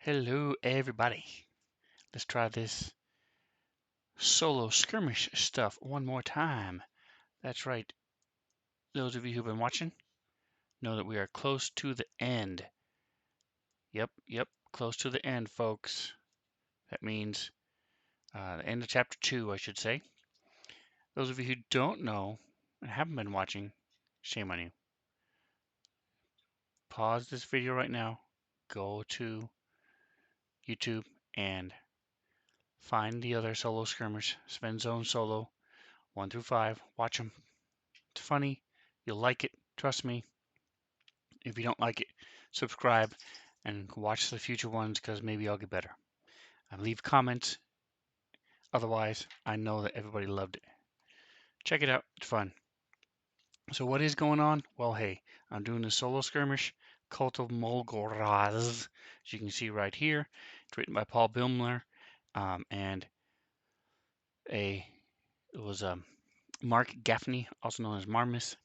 Hello, everybody. Let's try this solo skirmish stuff one more time. That's right. Those of you who've been watching know that we are close to the end. Yep, close to the end, folks. That means the end of chapter 2, I should say. Those of you who don't know and haven't been watching, shame on you. Pause this video right now, go to YouTube, and find the other solo skirmish, Svenzone Solo, 1 through 5. Watch them. It's funny. You'll like it. Trust me. If you don't like it, subscribe and watch the future ones because maybe I'll get better. Leave comments. Otherwise, I know that everybody loved it. Check it out. It's fun. So what is going on? Well, hey, I'm doing a solo skirmish, Cult of Molgoraz, as you can see right here. It's written by Paul Bilmler, and it was Mark Gaffney, also known as Marmis,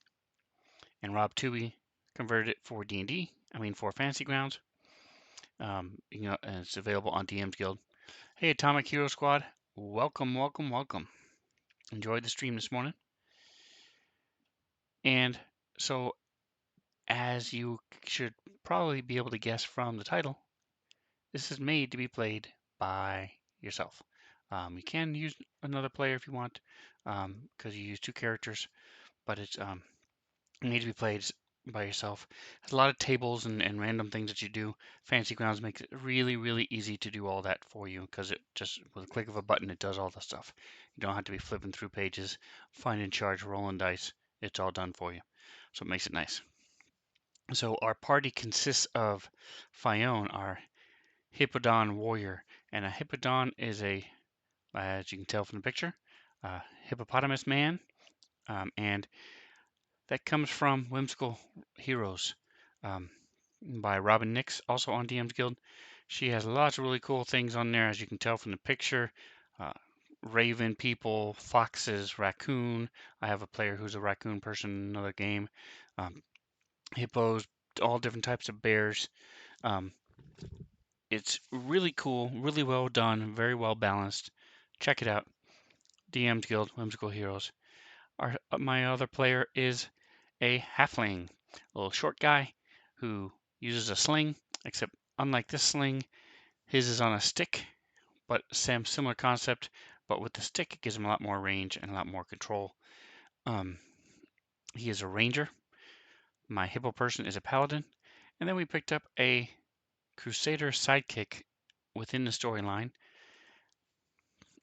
and Rob Toohey converted it for D&D. For Fantasy Grounds. And it's available on DM's Guild. Hey, Atomic Hero Squad, welcome. Enjoyed the stream this morning. And so, as you should probably be able to guess from the title, this is made to be played by yourself. You can use another player if you want, because you use two characters, but it's made to be played by yourself. There's a lot of tables and random things that you do. Fantasy Grounds makes it really easy to do all that for you because it just, with a click of a button, it does all the stuff. You don't have to be flipping through pages, finding charts, rolling dice. It's all done for you. So it makes it nice. So our party consists of Fion, our Hippodon warrior. And a Hippodon is as you can tell from the picture, a hippopotamus man. And that comes from Whimsical Heroes by Robin Nix, also on DM's Guild. She has lots of really cool things on there, as you can tell from the picture. Raven people, foxes, raccoon. I have a player who's a raccoon person in another game. Hippos, all different types of bears. It's really cool, really well done, very well balanced. Check it out. DM's Guild, Whimsical Heroes. My other player is a halfling, a little short guy who uses a sling, except unlike this sling, his is on a stick, but similar concept, but with the stick it gives him a lot more range and a lot more control. He is a ranger. My hippo person is a paladin, and then we picked up a crusader sidekick within the storyline.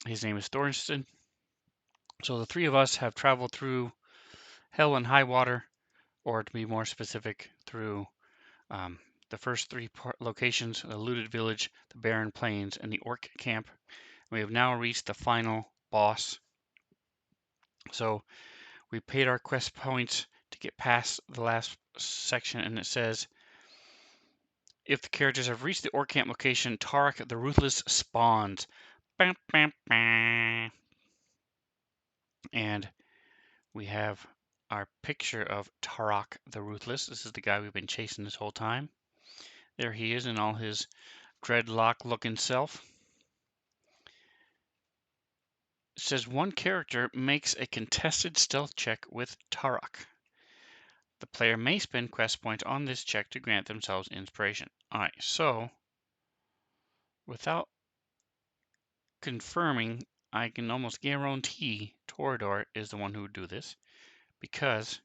His name is Thorsten. So the three of us have traveled through hell and high water, or to be more specific, through the first three locations: the looted village, the barren plains, and the orc camp. We have now reached the final boss. So we paid our quest points to get past the last section, and it says, if the characters have reached the orc camp location, Tarak the Ruthless spawns. Bam, bam, bam. And we have our picture of Tarak the Ruthless. This is the guy we've been chasing this whole time. There he is in all his dreadlock-looking self. It says one character makes a contested stealth check with Tarak. The player may spend quest points on this check to grant themselves inspiration. Alright, so without confirming, I can almost guarantee Torador is the one who would do this, because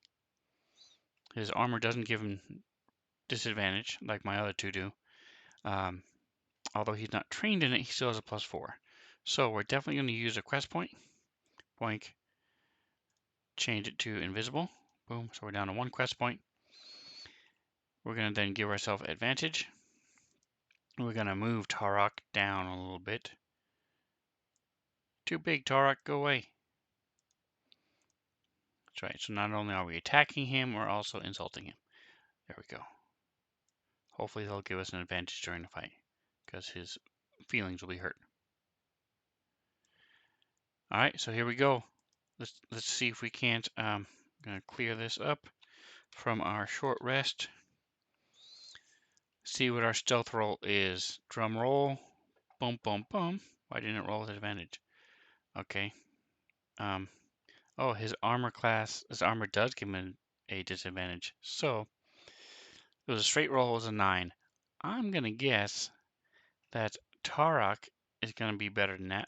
his armor doesn't give him disadvantage like my other two do. Although he's not trained in it, he still has a +4. So we're definitely going to use a quest point. Boink. Change it to invisible. Boom. So we're down to 1 quest point. We're going to then give ourselves advantage. We're going to move Tarak down a little bit. Too big, Tarak. Go away. That's right. So not only are we attacking him, we're also insulting him. There we go. Hopefully they'll give us an advantage during the fight, because his feelings will be hurt. Alright, so here we go. Let's see if we can't. I'm going to clear this up from our short rest. see what our stealth roll is. Drum roll. Boom, boom, boom. Why didn't it roll with advantage? Okay. Oh, his armor does give him a disadvantage. So, it was a straight roll, was a 9. I'm going to guess that Tarok is going to be better than that.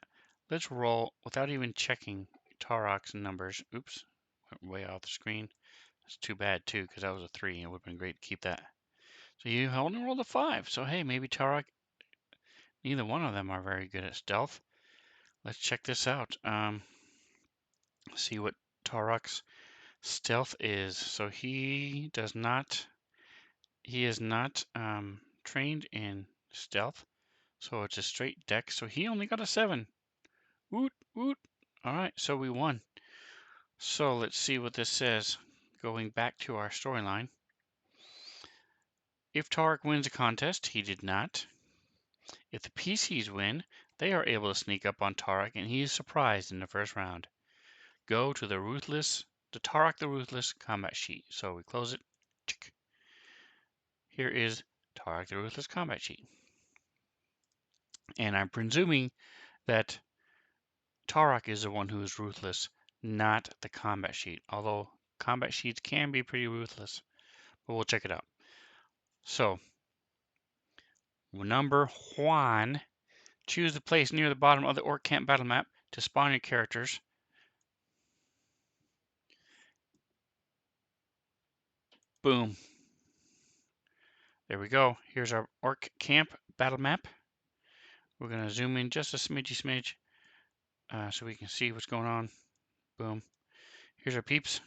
Let's roll without even checking Tarok's numbers. Oops, went way off the screen. That's too bad, too, because that was a 3. It would have been great to keep that. So you only rolled a 5. So, hey, maybe Tarok, neither one of them are very good at stealth. Let's check this out. See what Tarok's stealth is. So he is not trained in stealth. So it's a straight deck. So he only got a 7. Woot, woot. All right, so we won. So let's see what this says. Going back to our storyline. If Tarek wins a contest, he did not. If the PCs win, they are able to sneak up on Tarek and he is surprised in the first round. Go to the Tarek the Ruthless combat sheet. So we close it. Here is Tarek the Ruthless combat sheet. And I'm presuming that Tarek is the one who is ruthless, not the combat sheet. Although combat sheets can be pretty ruthless, but we'll check it out. So, number 1, choose the place near the bottom of the Orc Camp battle map to spawn your characters. Boom. There we go. Here's our Orc Camp battle map. We're going to zoom in just a smidge so we can see what's going on. Boom. Here's our peeps.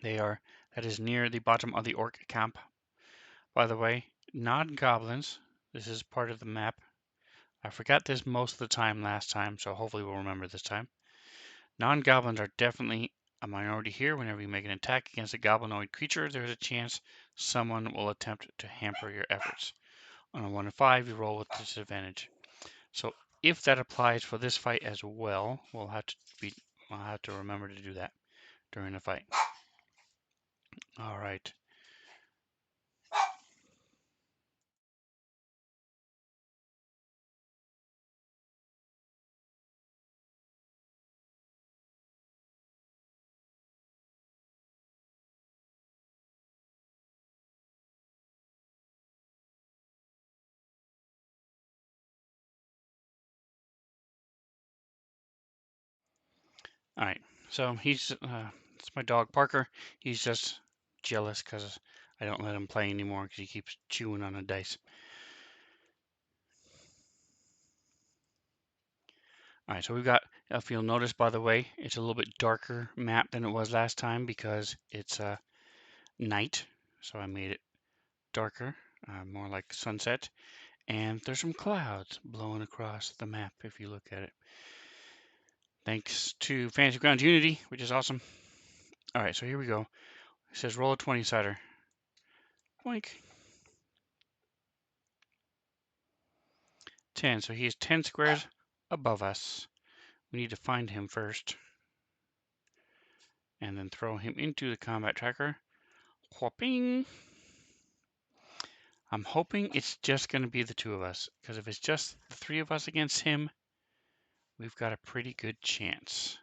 That is near the bottom of the Orc Camp. By the way, non-goblins, this is part of the map. I forgot this most of the time last time, so hopefully we'll remember this time. Non-goblins are definitely a minority here. Whenever you make an attack against a goblinoid creature, there's a chance someone will attempt to hamper your efforts. On a 1 to 5, you roll with disadvantage. So if that applies for this fight as well, I'll have to remember to do that during the fight. All right. All right. So it's my dog Parker. He's just jealous because I don't let him play anymore because he keeps chewing on the dice. All right, so we've got, if you'll notice, by the way, it's a little bit darker map than it was last time because it's night. So I made it darker, more like sunset. And there's some clouds blowing across the map if you look at it. Thanks to Fantasy Grounds Unity, which is awesome. All right, so here we go. It says roll a 20-sider. Boink. 10, so he is 10 squares above us. We need to find him first. And then throw him into the combat tracker. Whopping. I'm hoping it's just going to be the 2 of us, because if it's just the 3 of us against him, we've got a pretty good chance.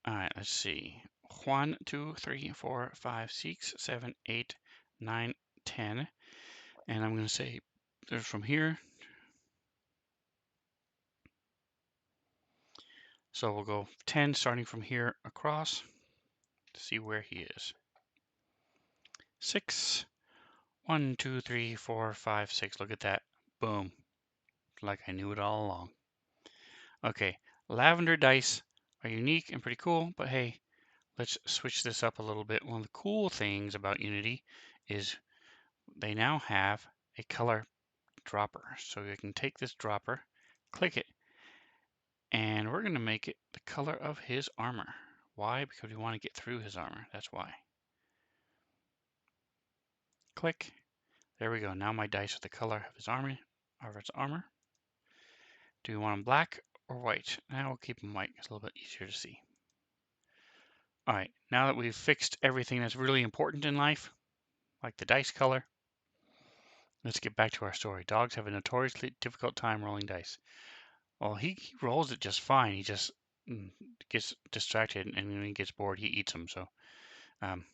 All right, let's see. 1, 2, 3, 4, 5, 6, 7, 8, 9, 10. And I'm going to say there's from here. So we'll go 10 starting from here across to see where he is. 6. 1, 2, 3, 4, 5, 6. Look at that. Boom. Like I knew it all along. Okay, lavender dice are unique and pretty cool, but hey, let's switch this up a little bit. One of the cool things about Unity is they now have a color dropper. So you can take this dropper, click it, and we're going to make it the color of his armor. Why? Because we want to get through his armor. That's why. Click. There we go. Now my dice are the color of his armor. Do you want them black or white? Now we'll keep them white. It's a little bit easier to see. All right. Now that we've fixed everything that's really important in life, like the dice color, Let's get back to our story. Dogs have a notoriously difficult time rolling dice. Well, he rolls it just fine. He just gets distracted, and when he gets bored, he eats them. So um,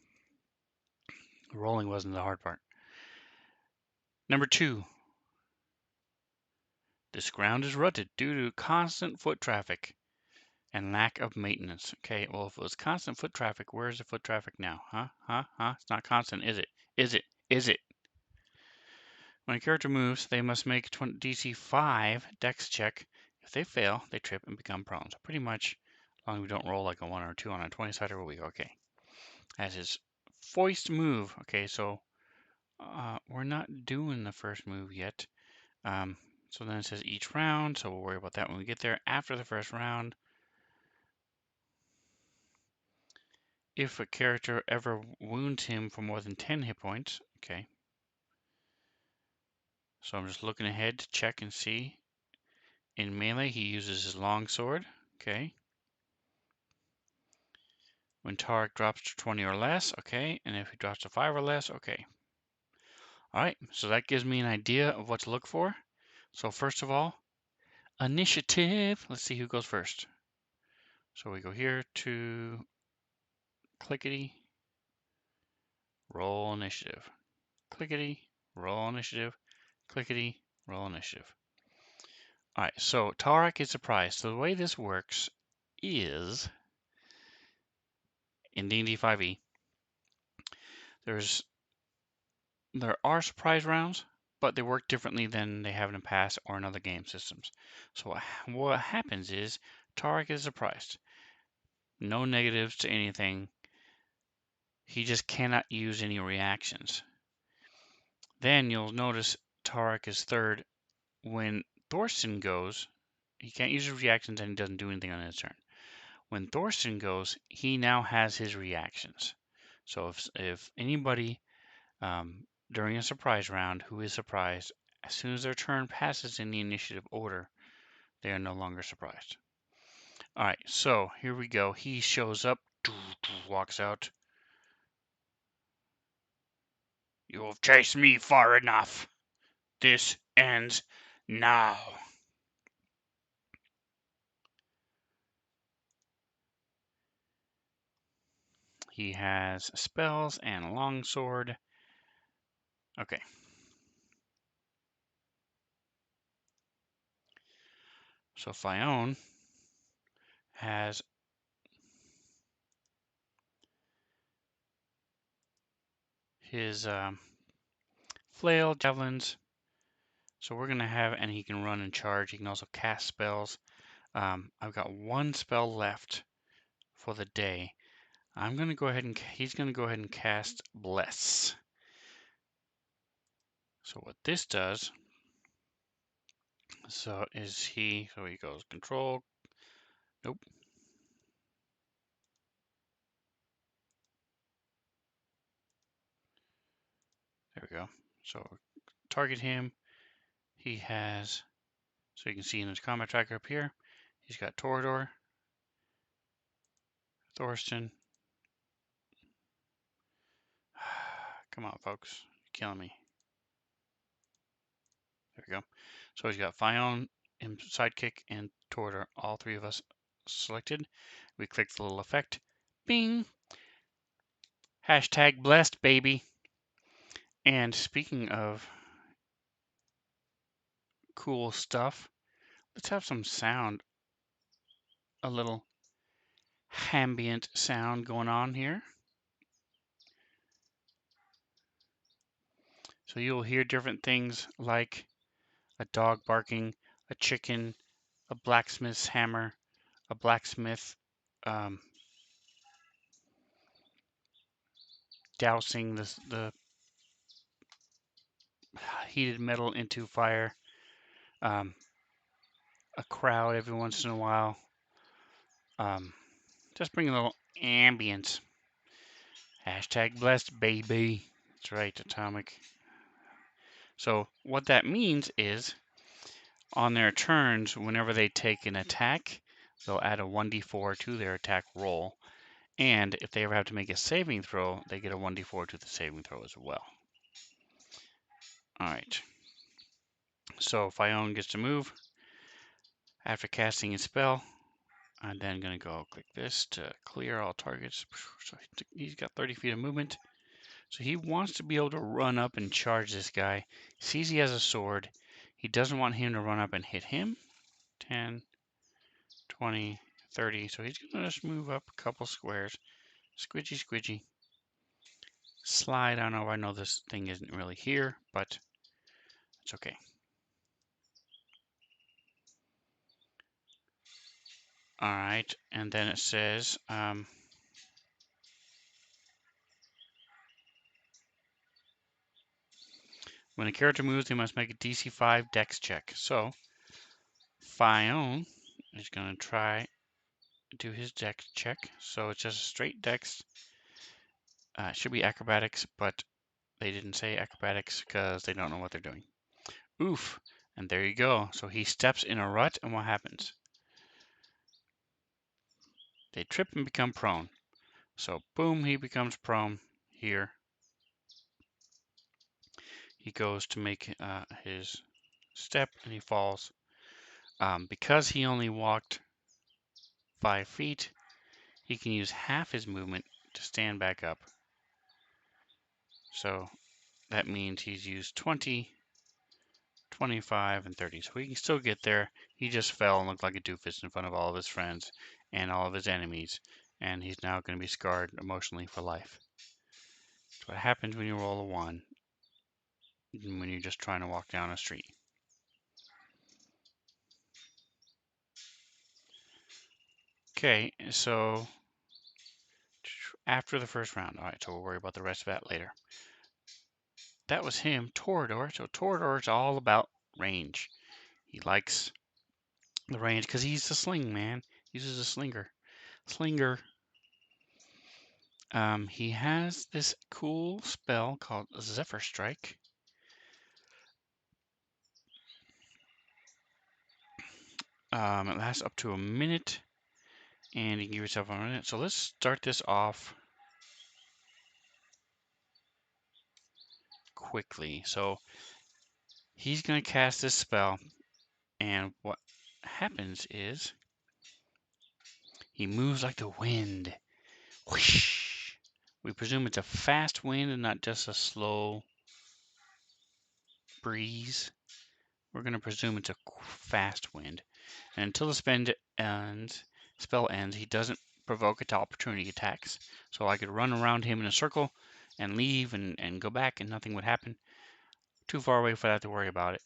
rolling wasn't the hard part. Number 2, this ground is rutted due to constant foot traffic and lack of maintenance. Okay, well, if it was constant foot traffic, where's the foot traffic now? Huh? It's not constant, is it? Is it? Is it? When a character moves, they must make DC 5 Dex check. If they fail, they trip and become prone. So pretty much, as long as we don't roll like a 1 or a 2 on a 20-sider, we'll be okay. As his foist move. Okay, so we're not doing the first move yet. So then it says each round, so we'll worry about that when we get there. After the first round, if a character ever wounds him for more than 10 hit points, okay. So I'm just looking ahead to check and see. In melee, he uses his long sword, okay. When Tarek drops to 20 or less, okay. And if he drops to 5 or less, okay. All right, so that gives me an idea of what to look for. So first of all, initiative. Let's see who goes first. So we go here to clickety, roll initiative. Clickety, roll initiative. Clickety, roll initiative. All right, so Tarek is surprised. So the way this works is in D&D 5e, there are surprise rounds, but they work differently than they have in the past or in other game systems. So what happens is Tarek is surprised. No negatives to anything. He just cannot use any reactions. Then you'll notice Tarek is third. When Thorsten goes, he can't use his reactions and he doesn't do anything on his turn. When Thorsten goes, he now has his reactions. So if anybody during a surprise round who is surprised, as soon as their turn passes in the initiative order, they are no longer surprised. All right, so here we go. He shows up, walks out. You have chased me far enough. This ends now. He has spells and a longsword. Okay. So Fion has his flail, javelins. So we're going to have, and he can run and charge. He can also cast spells. I've got one spell left for the day. I'm going to go ahead and, he's going to go ahead and cast Bless. So what this does, so he goes control, nope. There we go. So target him. He has, so you can see in his combat tracker up here, he's got Torador, Thorsten. Come on, folks. You're killing me. There we go. So he's got Fion, Sidekick, and Torador. All three of us selected. We click the little effect. Bing! Hashtag blessed, baby. And speaking of cool stuff, let's have some sound. A little ambient sound going on here. So you'll hear different things like a dog barking, a chicken, a blacksmith's hammer, a blacksmith dousing the heated metal into fire, a crowd every once in a while. Just bring a little ambience. Hashtag blessed, baby. That's right, Atomic. So what that means is on their turns, whenever they take an attack, they'll add a 1d4 to their attack roll. And if they ever have to make a saving throw, they get a 1d4 to the saving throw as well. All right. So Fion gets to move after casting his spell. I'm then going to go click this to clear all targets. So he's got 30 feet of movement. So he wants to be able to run up and charge this guy. Sees he has a sword. He doesn't want him to run up and hit him. 10, 20, 30. So he's going to just move up a couple squares. Squidgy, squidgy. Slide. I know this thing isn't really here, but it's okay. All right. And then it says, when a character moves, they must make a DC 5 Dex check. So Fion is going to try to do his Dex check. So it's just a straight Dex. It should be acrobatics, but they didn't say acrobatics because they don't know what they're doing. Oof. And there you go. So he steps in a rut, and what happens? They trip and become prone. So boom, he becomes prone here. He goes to make his step, and he falls. Because he only walked 5 feet, he can use half his movement to stand back up. So that means he's used 20, 25, and 30. So he can still get there. He just fell and looked like a doofus in front of all of his friends and all of his enemies. And he's now going to be scarred emotionally for life. That's what happens when you roll a 1 when you're just trying to walk down a street. Okay, so after the first round. All right, so we'll worry about the rest of that later. That was him, Torador. So Torador is all about range. He likes the range because he's a sling man. He uses a slinger. He has this cool spell called Zephyr Strike. It lasts up to a minute, and you can give yourself a minute. So let's start this off quickly. So he's going to cast this spell, and what happens is he moves like the wind. Whoosh! We presume it's a fast wind and not just a slow breeze. We're going to presume it's a fast wind. And until the spell ends, he doesn't provoke it to opportunity attacks. So I could run around him in a circle and leave and go back and nothing would happen. Too far away for that to worry about it.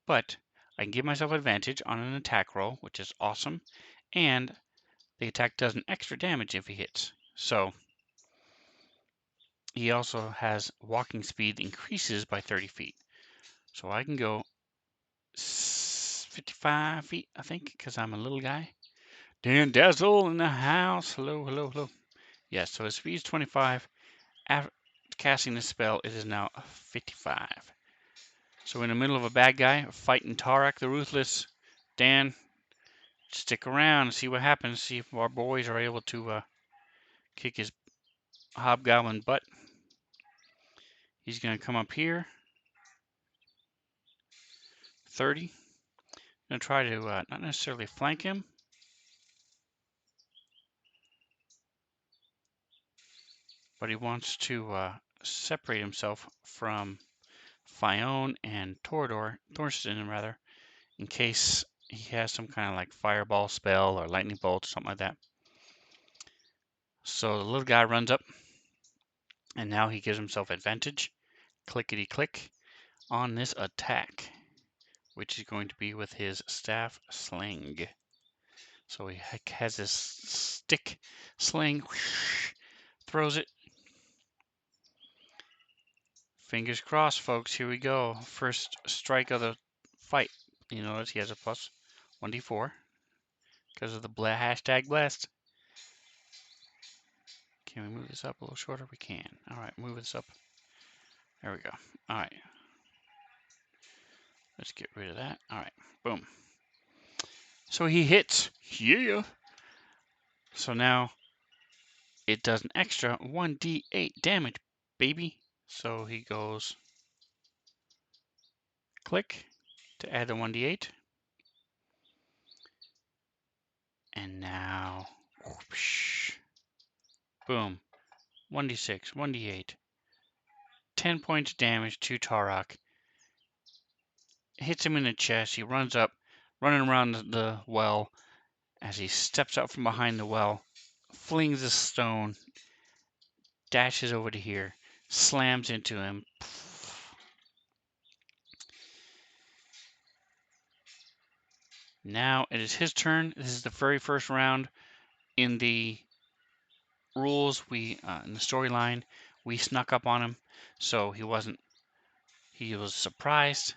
But I can give myself advantage on an attack roll, which is awesome. And the attack does an extra damage if he hits. So he also has walking speed increases by 30 feet. So I can go 55 feet, I think, because I'm a little guy. Dan Dazzle in the house. Hello, hello, hello. Yes, so his speed is 25. After casting this spell, it is now 55. So in the middle of a bad guy fighting Tarak the Ruthless, Dan, stick around and see what happens. See if our boys are able to kick his hobgoblin butt. He's going to come up here. 30. Going to try to not necessarily flank him, but he wants to separate himself from Fion and Thorsten rather, in case he has some kind of like fireball spell or lightning bolt or something like that. So the little guy runs up, and now he gives himself advantage. Clickety click on this attack, which is going to be with his staff sling. So he has this stick sling, whoosh, throws it. Fingers crossed, folks. Here we go. First strike of the fight. You notice he has a plus 1d4 because of the hashtag blessed. Can we move this up a little shorter? We can. All right, move this up. There we go. All right. Let's get rid of that. All right, boom. So he hits. Yeah. So now it does an extra 1d8 damage, baby. So he goes click to add the 1d8. And now, whoosh, boom, 1d6, 1d8, 10 points of damage to Tarok. Hits him in the chest. He runs up, running around the well. As he steps out from behind the well, flings a stone, dashes over to here, slams into him. Now it is his turn. This is the very first round. In the rules, in the storyline, we snuck up on him, so he was surprised.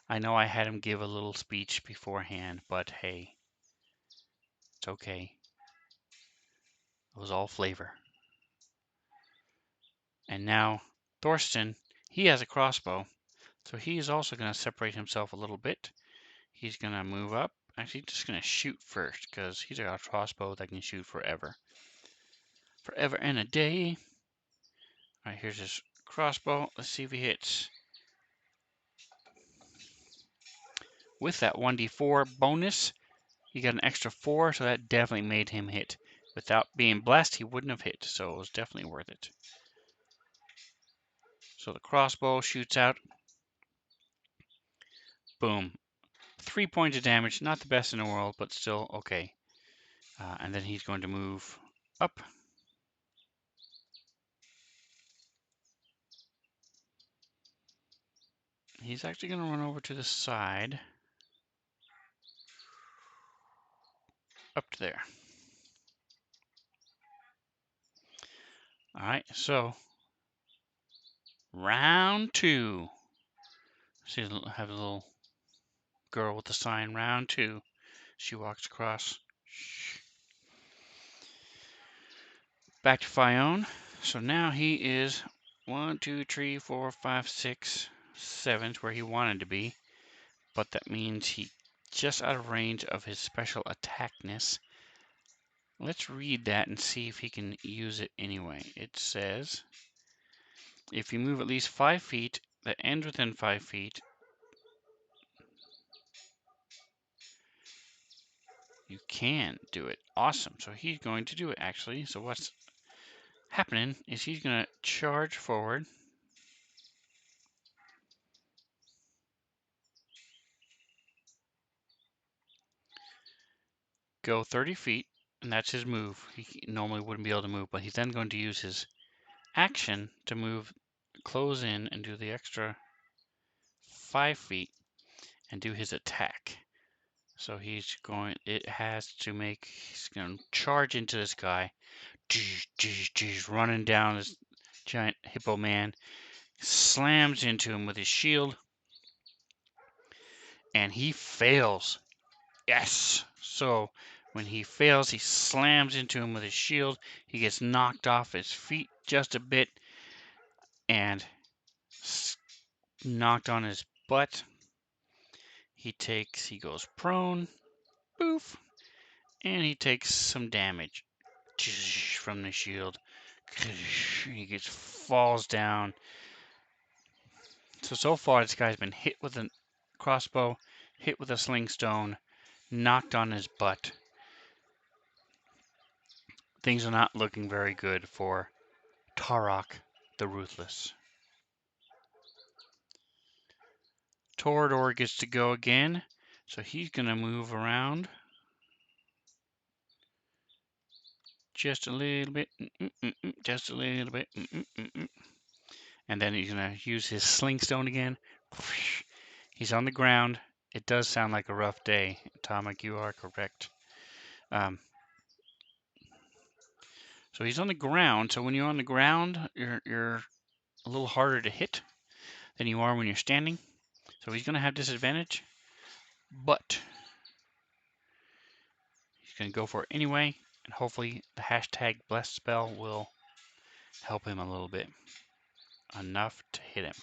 I know I had him give a little speech beforehand, but hey, it's okay. It was all flavor. And now Thorsten, he has a crossbow, so he is also going to separate himself a little bit. He's going to move up. Actually, just going to shoot first, because he's got a crossbow that can shoot forever. Forever and a day. Alright, here's his crossbow. Let's see if he hits. With that 1d4 bonus, he got an extra 4, so that definitely made him hit. Without being blessed, he wouldn't have hit, so it was definitely worth it. So the crossbow shoots out. Boom. 3 points of damage. Not the best in the world, but still okay. And then he's going to move up. He's actually going to run over to the side. Up to there. Alright, so round 2. See, have a little girl with the sign, round 2. She walks across. Back to Fione. So now he is 1, 2, 3, 4, 5, 6, 7 where he wanted to be. But that means he just out of range of his special attackness. Let's read that and see if he can use it anyway. It says, if you move at least 5 feet, that ends within 5 feet, you can do it. Awesome. So he's going to do it, actually. So what's happening is he's going to charge forward. Go 30 feet, and that's his move. He normally wouldn't be able to move, but he's then going to use his action to move, close in, and do the extra 5 feet and do his attack. So he's going, he's going to charge into this guy. Running down this giant hippo man. Slams into him with his shield. And he fails. Yes! So when he fails, he slams into him with his shield. He gets knocked off his feet just a bit. And knocked on his butt. He goes prone. Boof! And he takes some damage from the shield. He falls down. So far this guy's been hit with a crossbow, hit with a sling stone, knocked on his butt. Things are not looking very good for Tarok the Ruthless. Torador gets to go again, so he's going to move around just a little bit, just a little bit, and then he's going to use his sling stone again. He's on the ground. It does sound like a rough day. Tomek, you are correct. So he's on the ground. So when you're on the ground, you're a little harder to hit than you are when you're standing. So he's going to have disadvantage, but he's going to go for it anyway. And hopefully the hashtag blessed spell will help him a little bit. Enough to hit him.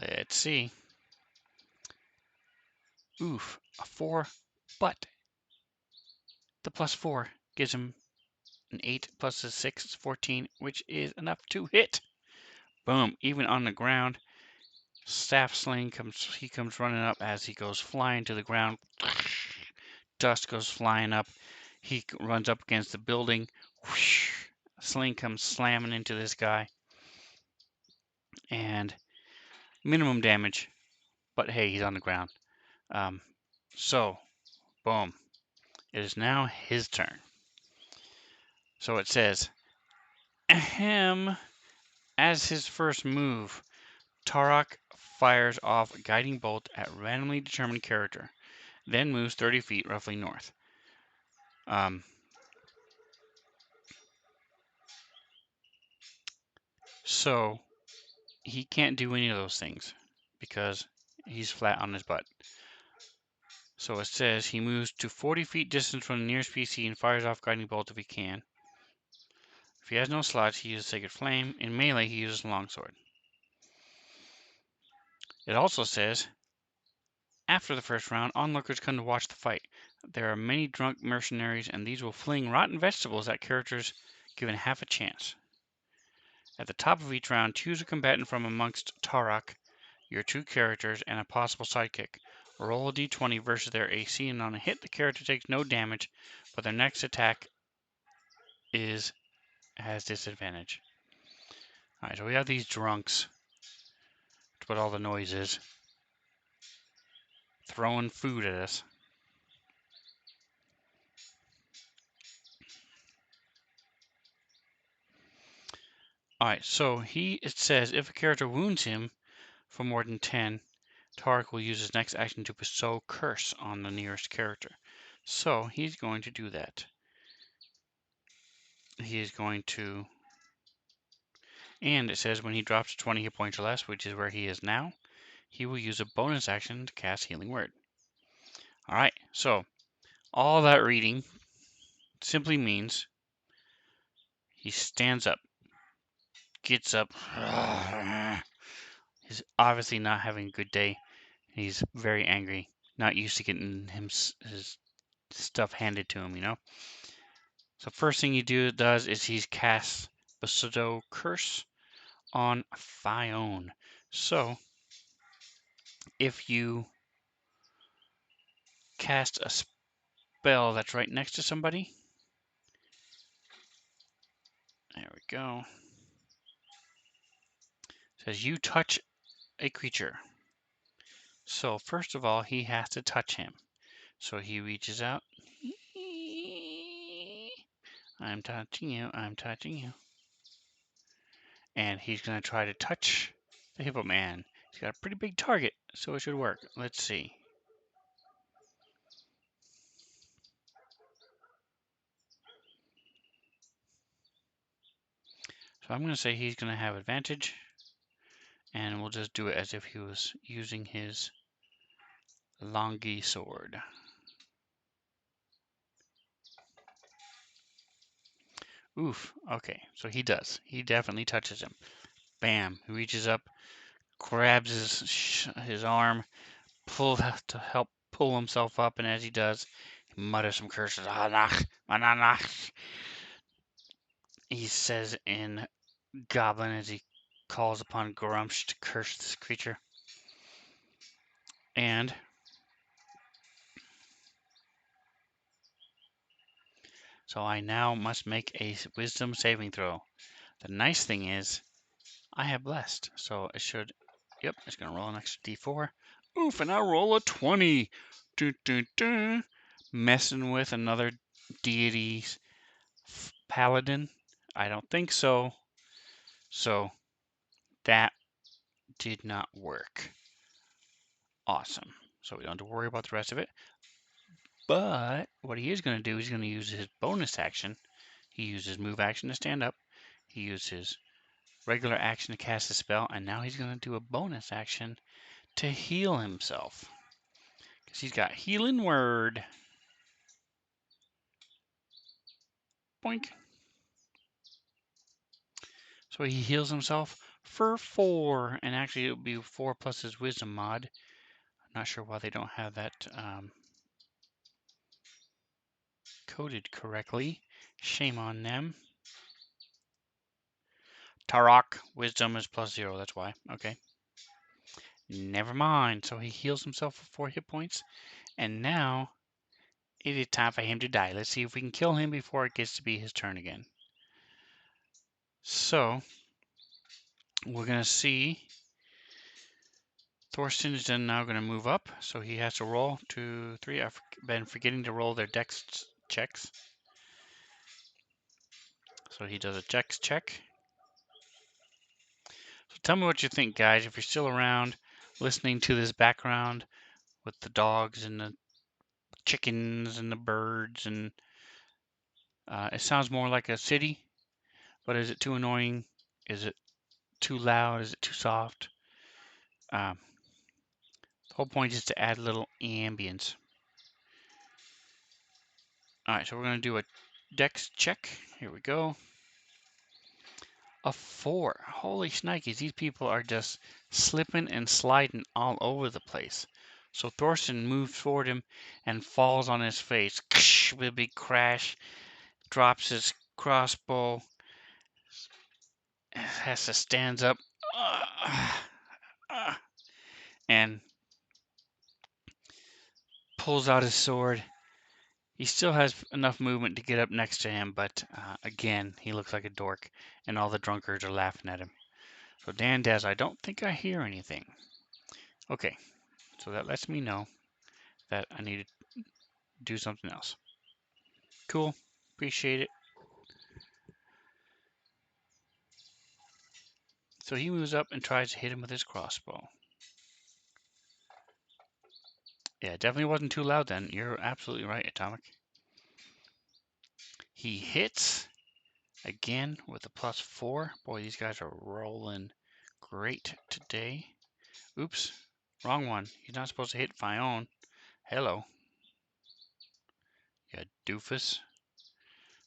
Let's see. Oof, a 4, but the +4 gives him an 8 plus a 6, 14, which is enough to hit. Boom, even on the ground. staff sling he comes running up as he goes flying to the ground. Dust goes flying up. He runs up against the building. Sling comes slamming into this guy. And minimum damage. But hey, he's on the ground. So, boom. It is now his turn. So it says, ahem. As his first move, Tarok fires off a guiding bolt at randomly determined character, then moves 30 feet roughly north. So he can't do any of those things because he's flat on his butt. So it says he moves to 40 feet distance from the nearest PC and fires off guiding bolt if he can. If he has no slots, he uses Sacred Flame. In melee, he uses Longsword. It also says, after the first round, onlookers come to watch the fight. There are many drunk mercenaries, and these will fling rotten vegetables at characters given half a chance. At the top of each round, choose a combatant from amongst Tarok, your two characters, and a possible sidekick. Roll a d20 versus their AC, and on a hit, the character takes no damage, but their next attack has disadvantage. Alright, so we have these drunks. That's what all the noise is. Throwing food at us. Alright, so it says if a character wounds him for more than 10, Tarek will use his next action to bestow Curse on the nearest character. So he's going to do that. He is going to... And it says when he drops 20 hit points or less, which is where he is now, he will use a bonus action to cast Healing Word. Alright, so all that reading simply means he stands up, gets up. He's obviously not having a good day. He's very angry, not used to getting his stuff handed to him, you know? So first thing he does is he casts Bestow Curse on Fione. So if you cast a spell that's right next to somebody, there we go. It says you touch a creature. So first of all, he has to touch him. So he reaches out. I'm touching you. I'm touching you. And he's going to try to touch the Hippo Man. He's got a pretty big target, so it should work. Let's see. So I'm going to say he's going to have advantage. And we'll just do it as if he was using his Longi sword. Oof. Okay, so he does. He definitely touches him. Bam. He reaches up, grabs his arm, pulls to help pull himself up, and as he does, he mutters some curses. He says in Goblin as he calls upon Grumsh to curse this creature. And so I now must make a wisdom saving throw. The nice thing is I have blessed, so it should, yep, it's going to roll an extra d4. Oof, and I roll a 20. Messing with another deity's paladin? I don't think so. So that did not work. Awesome. So we don't have to worry about the rest of it. But what he is going to do, he's going to use his bonus action. He uses move action to stand up. He uses regular action to cast a spell. And now he's going to do a bonus action to heal himself. Because he's got Healing Word. Boink. So he heals himself for 4. And actually it would be 4 plus his wisdom mod. I'm not sure why they don't have that coded correctly. Shame on them. Tarok, wisdom is +0, that's why. Okay. Never mind. So he heals himself for 4 hit points. And now it is time for him to die. Let's see if we can kill him before it gets to be his turn again. So we're going to see Thorsten is then now going to move up. So he has to roll 2, 3. I've been forgetting to roll their dex checks. So he does a dex check. So tell me what you think, guys. If you're still around listening to this background with the dogs and the chickens and the birds, and it sounds more like a city, but is it too annoying? Is it too loud? Is it too soft? The whole point is to add a little ambience. Alright, so we're going to do a dex check. Here we go. A 4. Holy shnikes, these people are just slipping and sliding all over the place. So Thorsten moves toward him and falls on his face with a big crash, drops his crossbow, has to stand up, and pulls out his sword. He still has enough movement to get up next to him, but again, he looks like a dork, and all the drunkards are laughing at him. So Dan Dez, I don't think I hear anything. Okay, so that lets me know that I need to do something else. Cool, appreciate it. So he moves up and tries to hit him with his crossbow. Yeah, it definitely wasn't too loud then. You're absolutely right, Atomic. He hits again with a +4. Boy, these guys are rolling great today. Oops, wrong one. He's not supposed to hit Fion. Hello, you doofus.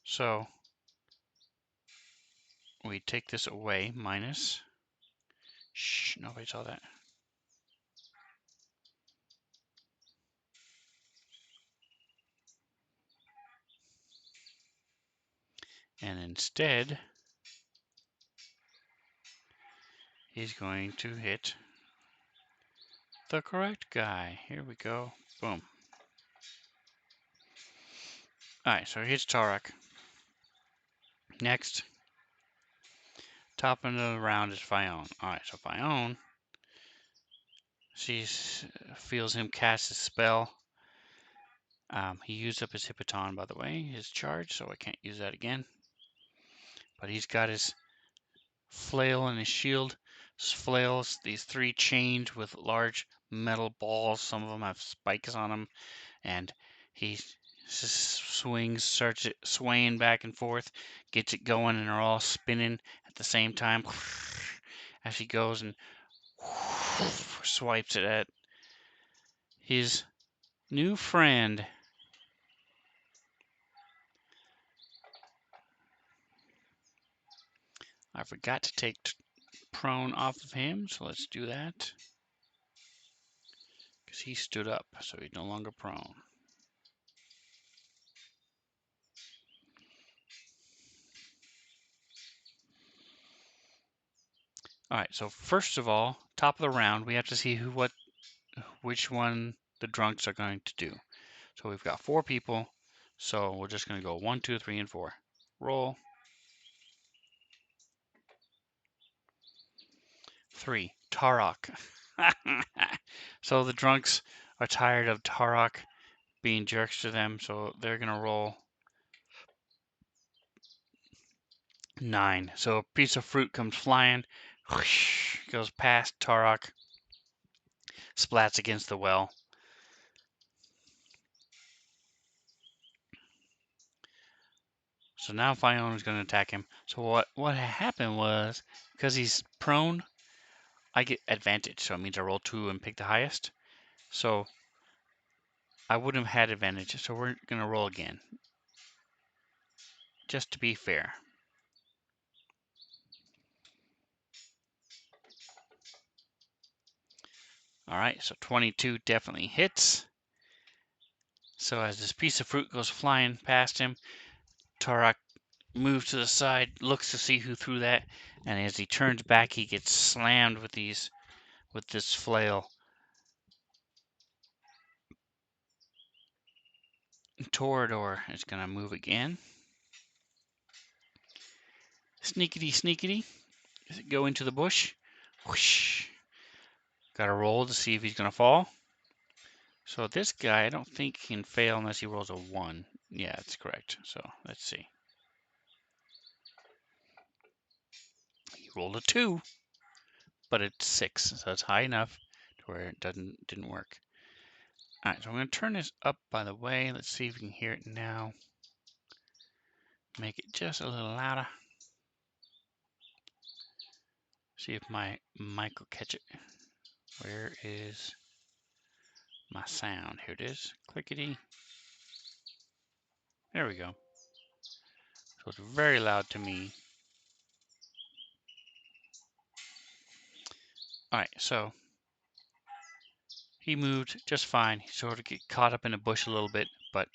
So we take this away, minus. Shh, nobody saw that. And instead, he's going to hit the correct guy. Here we go. Boom. Alright, so here's Tarak. Next, top of the round is Fion. Alright, so Fion, she feels him cast his spell. He used up his Hippoton, by the way, his charge, so I can't use that again. But he's got his flail and his shield. His flails, these 3 chains with large metal balls. Some of them have spikes on them, and he swings, starts it swaying back and forth, gets it going, and they're all spinning at the same time as he goes and swipes it at his new friend. I forgot to take prone off of him, so let's do that. Because he stood up, so he's no longer prone. Alright, so first of all, top of the round, we have to see which one the drunks are going to do. So we've got 4 people, so we're just going to go 1, 2, 3, and 4. Roll. 3. Tarok. So the drunks are tired of Tarok being jerks to them, so they're going to roll 9. So a piece of fruit comes flying, whoosh, goes past Tarok, splats against the well. So now Fiona is going to attack him. So what happened was, because he's prone, I get advantage. So it means I roll 2 and pick the highest. So I wouldn't have had advantage. So we're going to roll again, just to be fair. Alright, so 22 definitely hits. So as this piece of fruit goes flying past him, Tarok moves to the side, looks to see who threw that, and as he turns back, he gets slammed with with this flail. Torador is going to move again. Sneakity, sneakity. Go into the bush. Whoosh. Got to roll to see if he's going to fall. So this guy, I don't think can fail unless he rolls a 1. Yeah, that's correct. So let's see. He rolled a 2, but it's 6, so it's high enough to where it didn't work. All right, so I'm going to turn this up, by the way. Let's see if we can hear it now. Make it just a little louder. See if my mic will catch it. Where is my sound? Here it is. Clickety. There we go. So it's very loud to me. All right, so he moved just fine. He sort of get caught up in a bush a little bit, but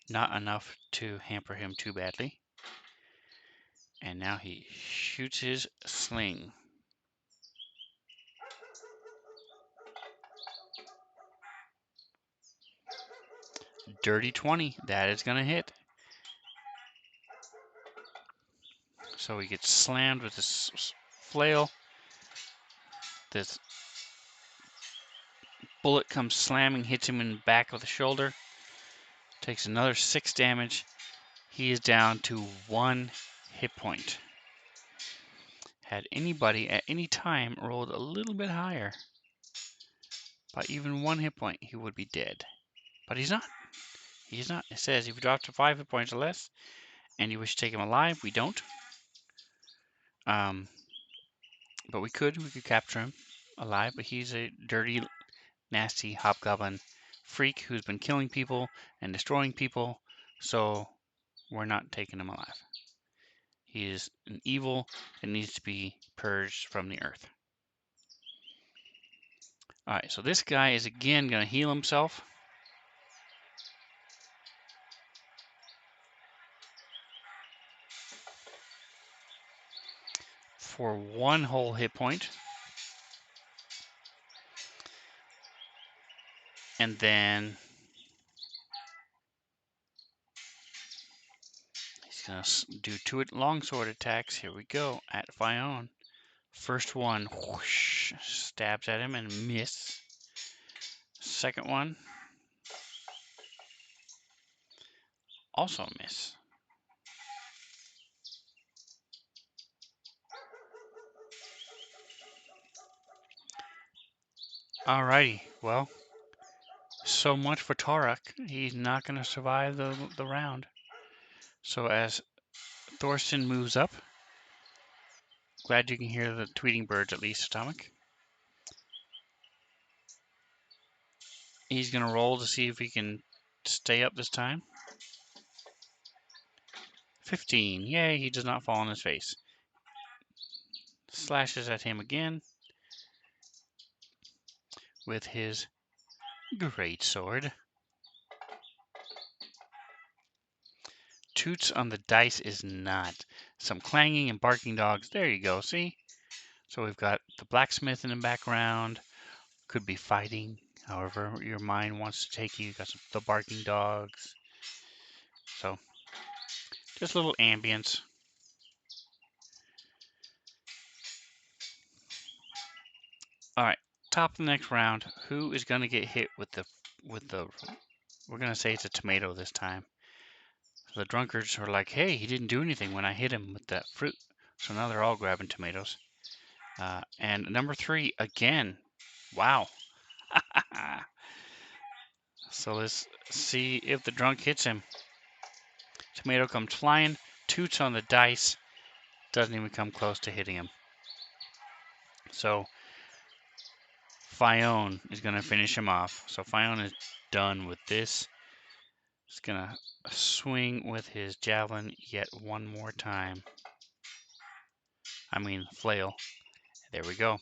not enough to hamper him too badly. And now he shoots his sling. Dirty 20. That is going to hit. So he gets slammed with this flail. This bullet comes slamming, hits him in the back of the shoulder. Takes another 6 damage. He is down to 1 hit point. Had anybody at any time rolled a little bit higher, by even 1 hit point, he would be dead. But he's not. He's not. It says if you drop to 5 hit points or less, and you wish to take him alive, we don't. But we could capture him alive. But he's a dirty, nasty hobgoblin freak who's been killing people and destroying people. So we're not taking him alive. He is an evil that needs to be purged from the earth. Alright, so this guy is again going to heal himself. For 1 whole hit point. And then he's going to do 2 longsword attacks. Here we go at Fion. First one, whoosh, stabs at him and miss. Second one, also miss. Alrighty, well, so much for Tarek. He's not going to survive the round. So as Thorsten moves up, glad you can hear the tweeting birds at least, Atomic. He's going to roll to see if he can stay up this time. 15. Yay, he does not fall on his face. Slashes at him again with his great sword. Toots on the dice is not. Some clanging and barking dogs. There you go, see? So we've got the blacksmith in the background. Could be fighting, however your mind wants to take you. You've got the barking dogs. So just a little ambience. Alright, top of the next round. Who is going to get hit with the we're going to say it's a tomato this time. So the drunkards are like, hey, he didn't do anything when I hit him with that fruit. So now they're all grabbing tomatoes. And number 3, again. Wow. So let's see if the drunk hits him. Tomato comes flying. Toots on the dice. Doesn't even come close to hitting him. So Fion is going to finish him off. So Fion is done with this. He's going to swing with his javelin yet one more time. I mean, flail. There we go.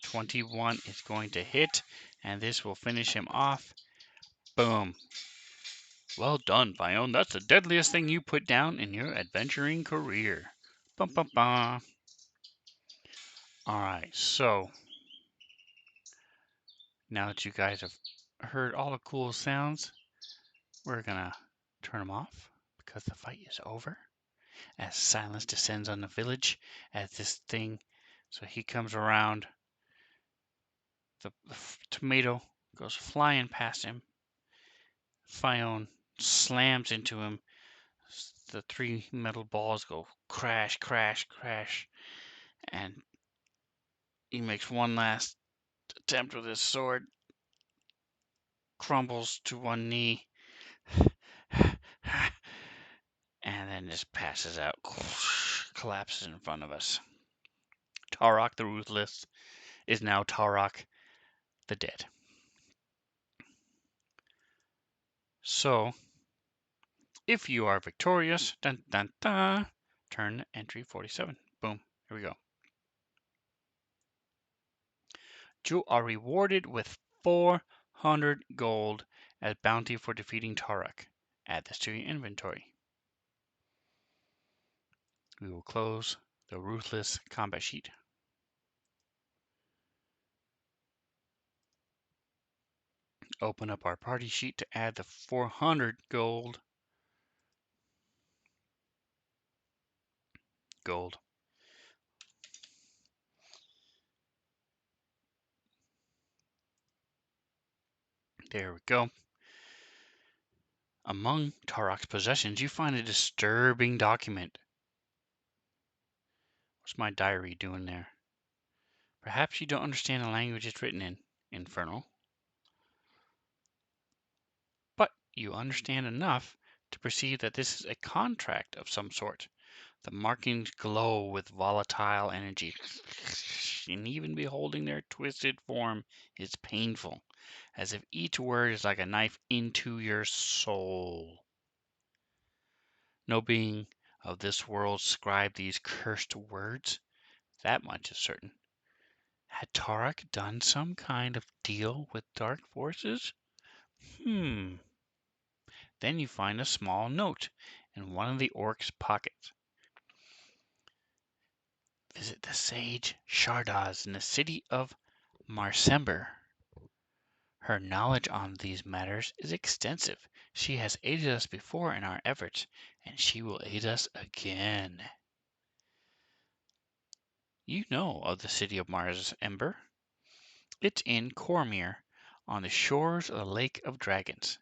21 is going to hit, and this will finish him off. Boom. Well done, Fion. That's the deadliest thing you put down in your adventuring career. Bum, bum, bum. Alright, so Now that you guys have heard all the cool sounds, we're gonna turn them off because the fight is over. As silence descends on the village, as this thing, so he comes around, the tomato goes flying past him. Fion slams into him. The three metal balls go crash, crash, crash, and he makes one last attempt with his sword, crumbles to one knee, and then just passes out, collapses in front of us. Tarok the Ruthless is now Tarok the Dead. So, if you are victorious, dun dun dun, turn entry 47. Boom. Here we go. You are rewarded with 400 gold as bounty for defeating Tarok. Add this to your inventory. We will close the Ruthless combat sheet. Open up our party sheet to add the 400 gold. There we go. Among Tarok's possessions, you find a disturbing document. What's my diary doing there? Perhaps you don't understand the language it's written in, Infernal. But you understand enough to perceive that this is a contract of some sort. The markings glow with volatile energy, and even beholding their twisted form is painful, as if each word is like a knife into your soul. No being of this world scribed these cursed words. That much is certain. Had Tarok done some kind of deal with dark forces? Then you find a small note in one of the orc's pockets. Visit the sage Shardaz in the city of Marsember. Her knowledge on these matters is extensive. She has aided us before in our efforts, and she will aid us again. You know of the city of Marsember. It's in Cormyr, on the shores of the Lake of Dragons.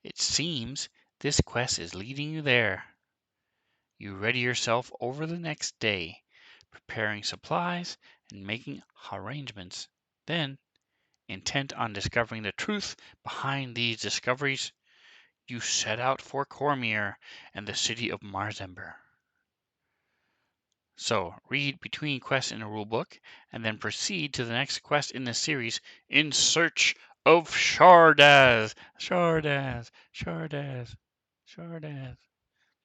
It seems this quest is leading you there. You ready yourself over the next day, preparing supplies and making arrangements. Then, intent on discovering the truth behind these discoveries, you set out for Cormyr and the city of Marsember. So, read between quests in the rulebook, and then proceed to the next quest in the series, In Search of Shardaz. Shardaz, Shardaz, Shardaz.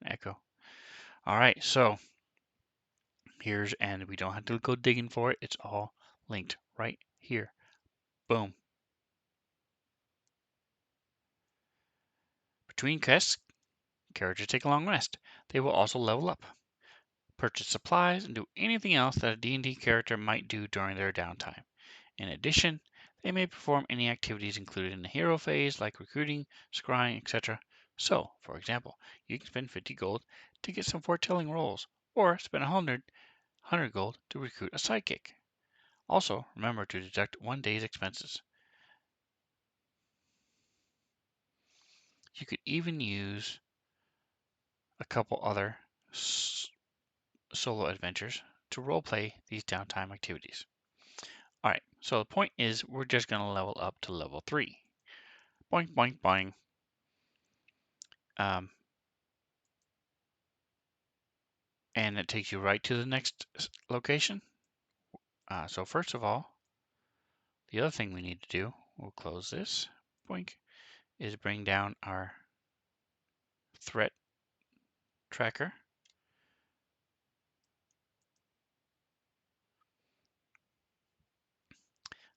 Echo. Alright, so and we don't have to go digging for it. It's all linked right here. Boom. Between quests, characters take a long rest. They will also level up, purchase supplies, and do anything else that a D&D character might do during their downtime. In addition, they may perform any activities included in the hero phase, like recruiting, scrying, etc. So, for example, you can spend 50 gold to get some foretelling rolls, or spend 100 gold to recruit a sidekick. Also, remember to deduct 1 day's expenses. You could even use a couple other solo adventures to roleplay these downtime activities. Alright, so the point is we're just going to level up to level 3. Boing, boing, boing. And it takes you right to the next location. So first of all, the other thing we need to do, we'll close this, boink, is bring down our threat tracker.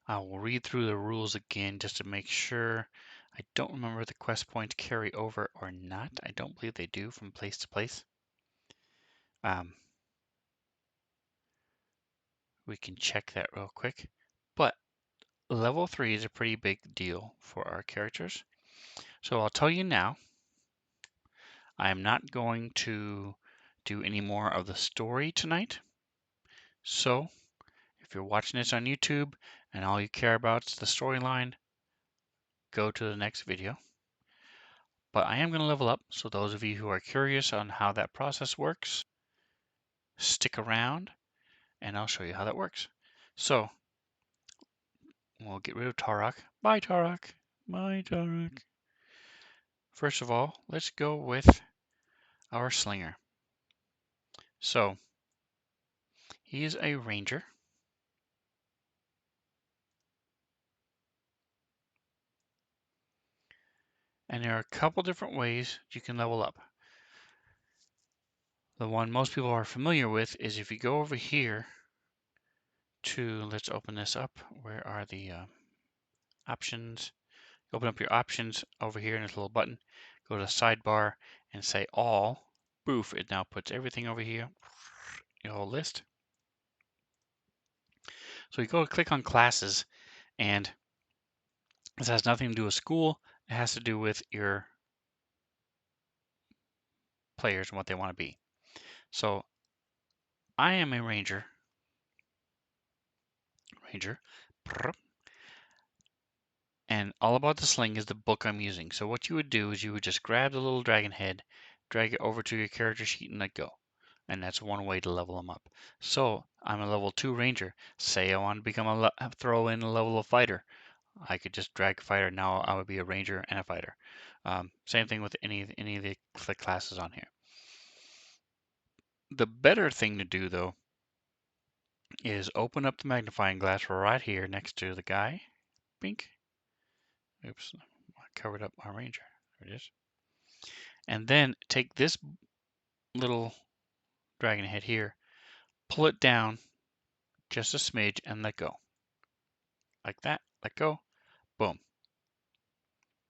I will read through the rules again just to make sure. I don't remember if the quest points carry over or not. I don't believe they do from place to place. We can check that real quick. But level 3 is a pretty big deal for our characters. So I'll tell you now, I am not going to do any more of the story tonight. So if you're watching this on YouTube and all you care about is the storyline, go to the next video. But I am going to level up, so those of you who are curious on how that process works, stick around and I'll show you how that works. So we'll get rid of Tarok. Bye, Tarok. Bye, Tarok. First of all, let's go with our slinger. So he is a ranger. And there are a couple different ways you can level up. The one most people are familiar with is if you go over here to, let's open this up. Where are the options? Open up your options over here in this little button. Go to the sidebar and say all. Boof, it now puts everything over here, your whole list. So you go to click on classes, and this has nothing to do with school. It has to do with your players and what they want to be. So I am a ranger. And All About the Sling is the book I'm using. So what you would do is you would just grab the little dragon head, drag it over to your character sheet, and let go. And that's one way to level them up. So I'm a level 2 ranger. Say I want to become throw in a level of fighter. I could just drag fighter. Now I would be a ranger and a fighter. Same thing with any of the classes on here. The better thing to do though is open up the magnifying glass right here next to the guy. Bink. Oops, I covered up our ranger. There it is. And then take this little dragon head here, pull it down just a smidge and let go. Like that, let go, boom.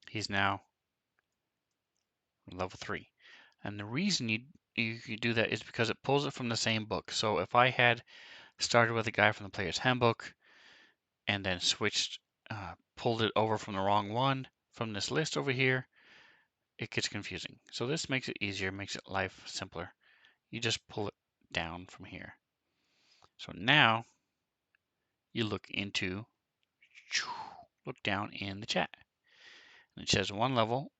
He's now level 3. And the reason you do that is because it pulls it from the same book. So if I had started with a guy from the player's handbook and then switched, pulled it over from the wrong one from this list over here, it gets confusing. So this makes it easier, makes it life simpler. You just pull it down from here. So now you look down in the chat. And it says 1 level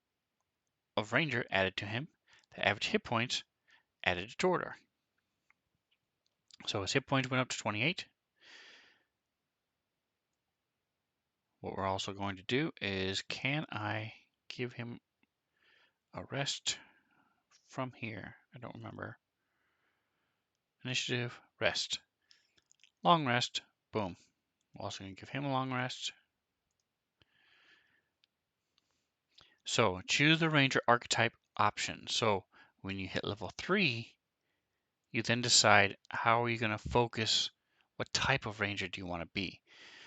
of Ranger added to him. The average hit points added to Torador. So his hit points went up to 28. What we're also going to do is, can I give him a rest from here? I don't remember. Initiative, rest. Long rest, boom. We're also going to give him a long rest. So choose the Ranger archetype option. So when you hit level 3, you then decide how are you going to focus, what type of Ranger do you want to be.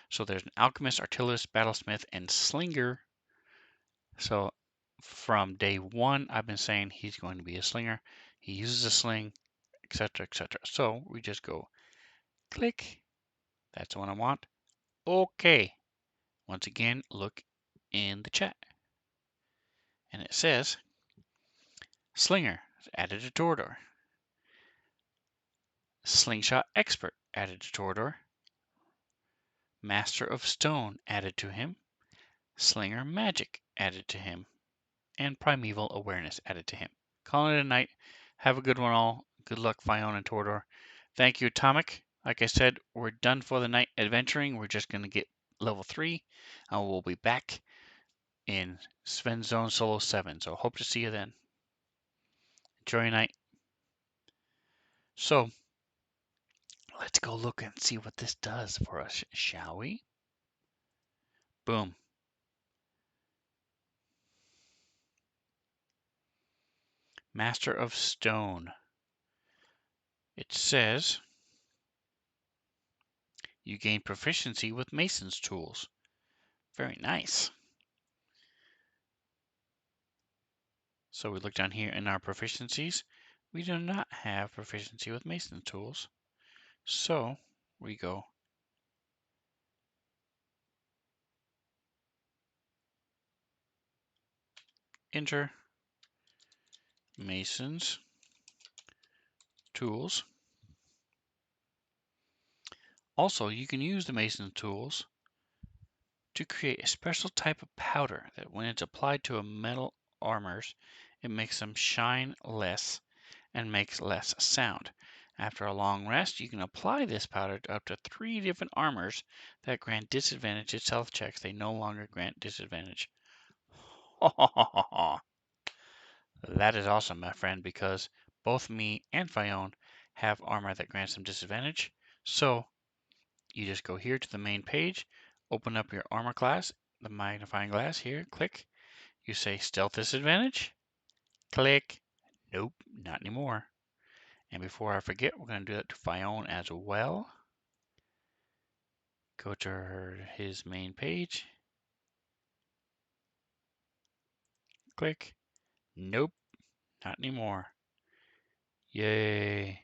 So there's an Alchemist, Artillerist, Battlesmith, and Slinger. So from day 1, I've been saying he's going to be a Slinger. He uses a sling, etc., etc. So we just go click. That's the one I want. Okay. Once again, look in the chat. And it says Slinger added to Torador. Slingshot Expert added to Torador. Master of Stone added to him. Slinger Magic added to him. And Primeval Awareness added to him. Calling it a night. Have a good one all. Good luck, Fiona and Torador. Thank you, Atomic. Like I said, we're done for the night adventuring. We're just going to get level 3. And we'll be back in Svenzone Solo 7. So hope to see you then. Enjoy your night. So, let's go look and see what this does for us, shall we? Boom. Master of Stone. It says you gain proficiency with Mason's tools. Very nice. So we look down here in our proficiencies. We do not have proficiency with Mason's tools. So we go enter Mason's tools. Also, you can use the Mason's tools to create a special type of powder that when it's applied to a metal armors, it makes them shine less and makes less sound. After a long rest, you can apply this powder to up to 3 different armors that grant disadvantage at stealth checks. They no longer grant disadvantage. That is awesome, my friend, because both me and Fion have armor that grants them disadvantage. So you just go here to the main page, open up your armor class, the magnifying glass here, click. You say stealth disadvantage, click. Nope, not anymore. And before I forget, we're going to do that to Fion as well. Go to his main page. Click. Nope, not anymore. Yay.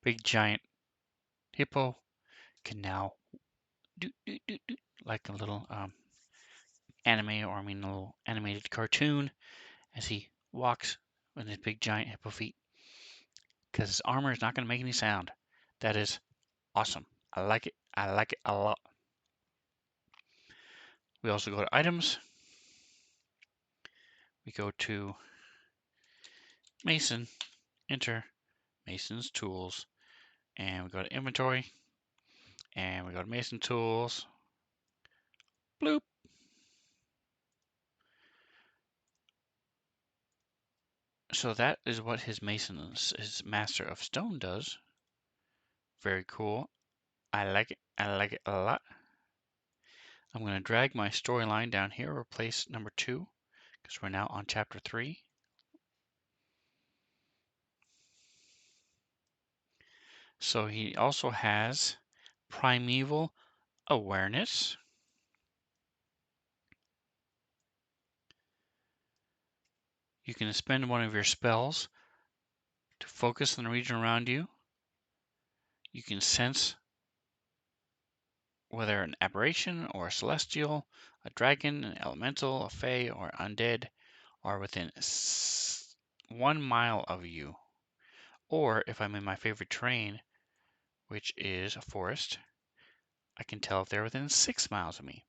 Big giant hippo can now do like a little anime, or I mean a little animated cartoon as he walks with his big giant hippo feet. Because his armor is not going to make any sound. That is awesome. I like it. I like it a lot. We also go to items. We go to Mason, enter Mason's tools, and we go to inventory, and we go to Mason tools. Bloop. So that is what his Master of Stone does. Very cool. I like it. I like it a lot. I'm going to drag my storyline down here, replace number 2, because we're now on chapter 3. So he also has primeval awareness. You can spend one of your spells to focus on the region around you. You can sense whether an aberration or a celestial, a dragon, an elemental, a fae, or undead are within 1 mile of you. Or if I'm in my favorite terrain, which is a forest, I can tell if they're within 6 miles of me.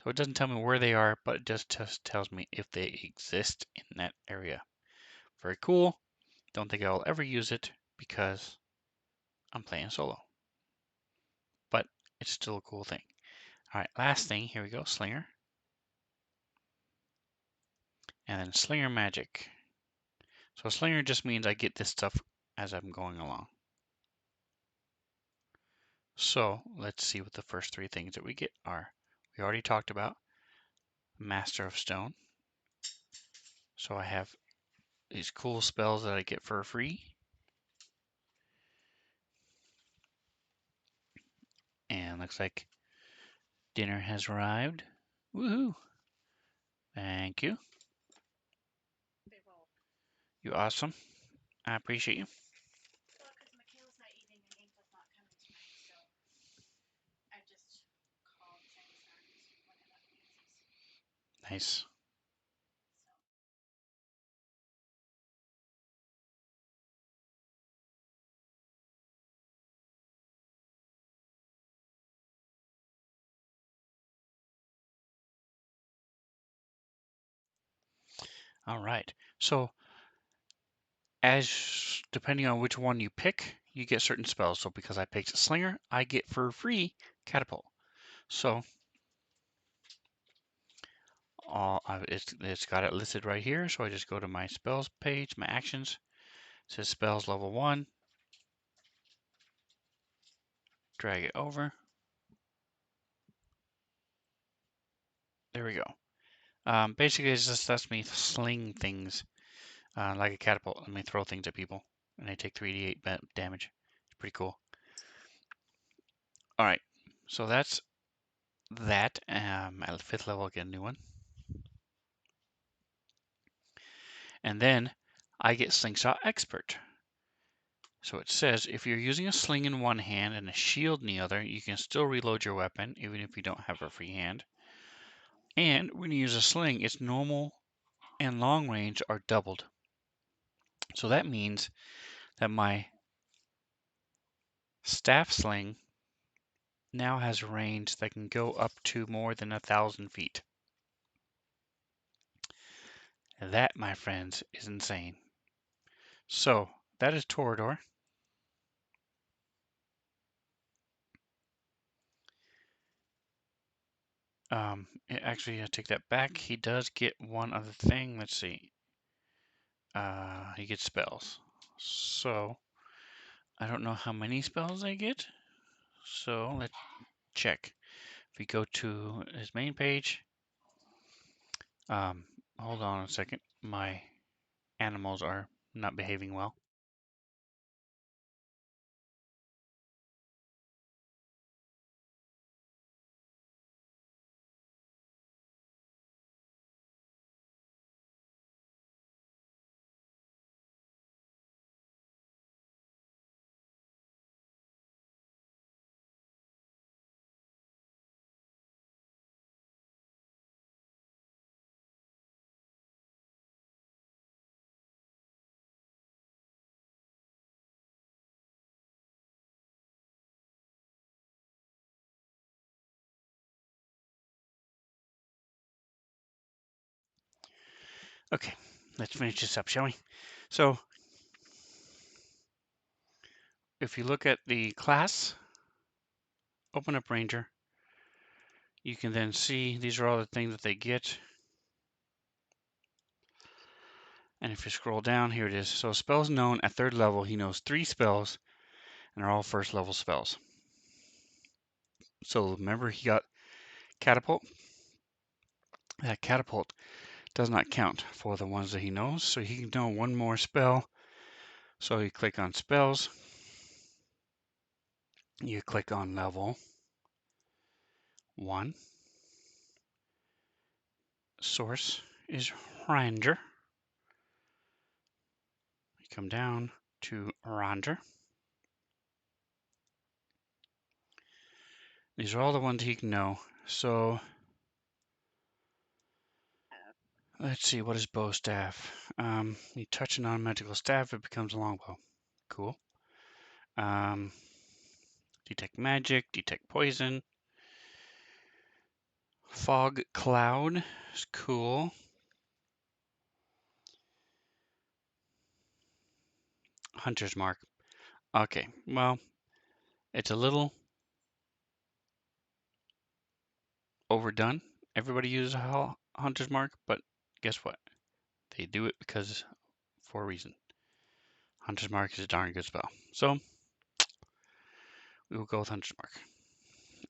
So it doesn't tell me where they are, but it just tells me if they exist in that area. Very cool. Don't think I'll ever use it because I'm playing solo. But it's still a cool thing. All right, last thing, here we go, Slinger. And then Slinger Magic. So Slinger just means I get this stuff as I'm going along. So let's see what the first 3 things that we get are. We already talked about Master of Stone. So I have these cool spells that I get for free. And looks like dinner has arrived. Woohoo! Thank you. You awesome. I appreciate you. Nice. All right. So as depending on which one you pick, you get certain spells. So because I picked Slinger, I get for free Catapult. So it's got it listed right here. So I just go to my spells page, my actions. It says spells level 1. Drag it over. There we go. Basically, it just lets me sling things like a catapult. Let me throw things at people, and they take 3d8 damage. It's pretty cool. All right, so that's that. At 5th level, I'll get a new one. And then I get Slingshot Expert. So it says if you're using a sling in one hand and a shield in the other, you can still reload your weapon even if you don't have a free hand. And when you use a sling, it's normal and long range are doubled. So that means that my staff sling now has a range that can go up to more than 1,000 feet. That, my friends, is insane. So that is Torador. Actually, I take that back. He does get one other thing. Let's see. He gets spells. So I don't know how many spells I get. So let's check. If we go to his main page, hold on a second. My animals are not behaving well. Okay, let's finish this up, shall we? So if you look at the class, open up Ranger, you can then see these are all the things that they get. And if you scroll down, here it is. So spells known at 3rd level, he knows 3 spells, and they're all 1st level spells. So remember, he got Catapult. That Catapult does not count for the ones that he knows, so he can know one more spell. So you click on Spells. You click on Level 1. Source is Ranger. You come down to Ranger. These are all the ones he can know. So let's see, what is bow staff? You touch a non-magical staff, it becomes a longbow. Cool. Detect magic, detect poison. Fog cloud is cool. Hunter's mark. Okay, well, it's a little overdone. Everybody uses a hunter's mark, but guess what? They do it because for a reason. Hunter's mark is a darn good spell. So we will go with hunter's mark.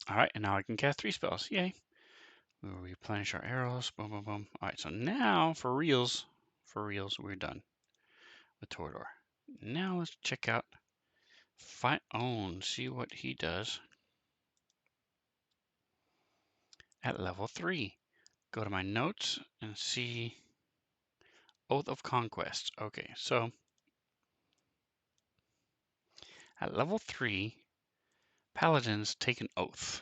All right, and now I can cast 3 spells. Yay. We will replenish our arrows. Boom, boom, boom. All right, so now for reals, we're done with Torador. Now let's check out Fion, see what he does at level 3. Go to my notes and see Oath of Conquest. Okay, so at level 3, paladins take an oath.